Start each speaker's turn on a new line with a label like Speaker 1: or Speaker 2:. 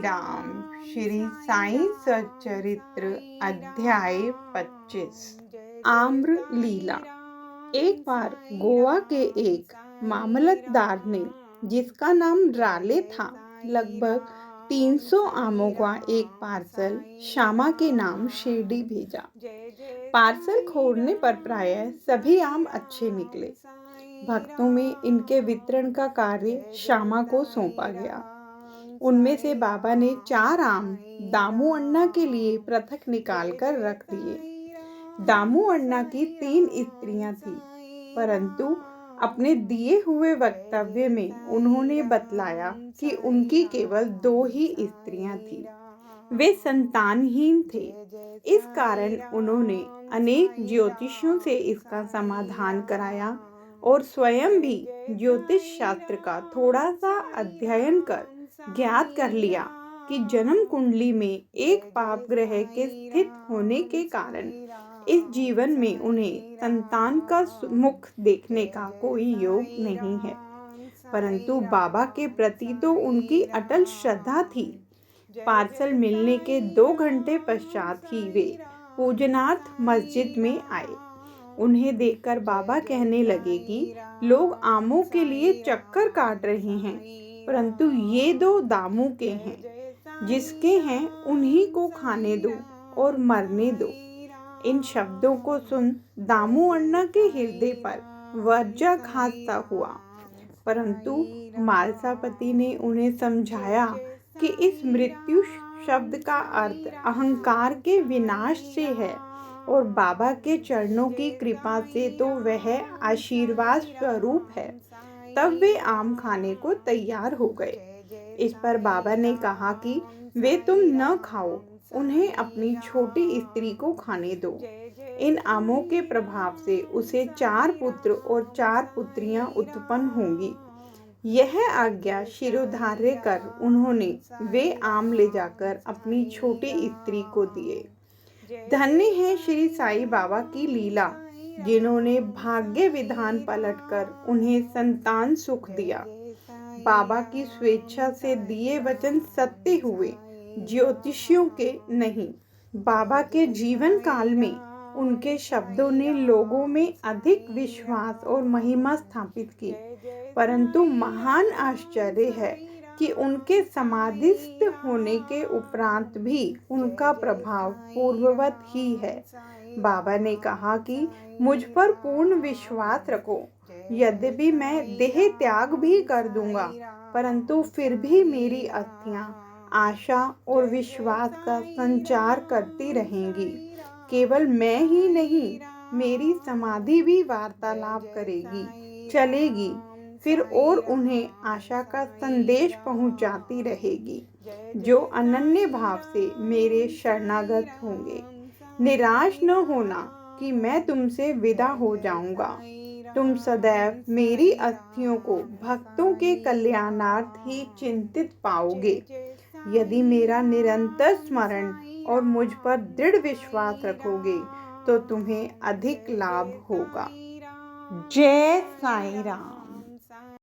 Speaker 1: राम। श्री साईं सच्चरित्र अध्याय 25। आम्र लीला। एक बार गोवा के एक मामलतदार ने, जिसका नाम राले था, लगभग 300 आमों का एक पार्सल श्यामा के नाम शिरडी भेजा। पार्सल खोलने पर प्रायः सभी आम अच्छे निकले। भक्तों में इनके वितरण का कार्य श्यामा को सौंपा गया। उनमें से बाबा ने 4 आम दामू अण्णा के लिए पृथक निकाल कर रख दिए। दामू अण्णा की 3 स्त्रियां थीं, परंतु अपने दिए हुए वक्तव्य में उन्होंने बतलाया कि उनकी केवल 2 ही स्त्रियां थीं। वे संतानहीन थे। इस कारण उन्होंने अनेक ज्योतिषियों से इसका समाधान कराया और स्वयं भी ज्योतिष शास्त्र का थोड़ा सा अध्ययन कर ज्ञात कर लिया कि जन्म कुंडली में एक पाप ग्रह के स्थित होने के कारण इस जीवन में उन्हें संतान का मुख देखने का कोई योग नहीं है। परंतु बाबा के प्रति तो उनकी अटल श्रद्धा थी। पार्सल मिलने के 2 घंटे पश्चात ही वे पूजनार्थ मस्जिद में आए। उन्हें देखकर बाबा कहने लगे कि लोग आमों के लिए चक्कर काट रहे हैं, परंतु ये 2 दामू के हैं। जिसके हैं उन्हीं को खाने दो और मरने दो। इन शब्दों को सुन दामू अण्णा के हृदय पर वज्राघात सा हुआ, परंतु मालसापति ने उन्हें समझाया कि इस मृत्यु शब्द का अर्थ अहंकार के विनाश से है और बाबा के चरणों की कृपा से तो वह आशीर्वाद स्वरूप है। तब वे आम खाने को तैयार हो गए। इस पर बाबा ने कहा कि वे तुम न खाओ, उन्हें अपनी छोटी स्त्री को खाने दो। इन आमों के प्रभाव से उसे 4 पुत्र और 4 पुत्रियां उत्पन्न होंगी। यह आज्ञा शिरोधार्य कर उन्होंने वे आम ले जाकर अपनी छोटी स्त्री को दिए। धन्य है श्री साईं बाबा की लीला, जिन्होंने भाग्य विधान पलटकर उन्हें संतान सुख दिया। बाबा की स्वेच्छा से दिए वचन सत्य हुए, ज्योतिषियों के नहीं। बाबा के जीवन काल में उनके शब्दों ने लोगों में अधिक विश्वास और महिमा स्थापित की, परंतु महान आश्चर्य है कि उनके समाधिस्थ होने के उपरांत भी उनका प्रभाव पूर्ववत ही है। बाबा ने कहा कि मुझ पर पूर्ण विश्वास रखो। यद्यपि मैं देह त्याग भी कर दूंगा, परंतु फिर भी मेरी अस्थियां आशा और विश्वास का संचार करती रहेंगी। केवल मैं ही नहीं, मेरी समाधि भी वार्तालाप करेगी, चलेगी, फिर और उन्हें आशा का संदेश पहुंचाती रहेगी, जो अनन्य भाव से मेरे शरणागत होंगे। निराश न होना कि मैं तुमसे विदा हो जाऊंगा। तुम सदैव मेरी अस्थियों को भक्तों के कल्याणार्थ ही चिंतित पाओगे। यदि मेरा निरंतर स्मरण और मुझ पर दृढ़ विश्वास रखोगे तो तुम्हें अधिक लाभ होगा। जय साईं राम।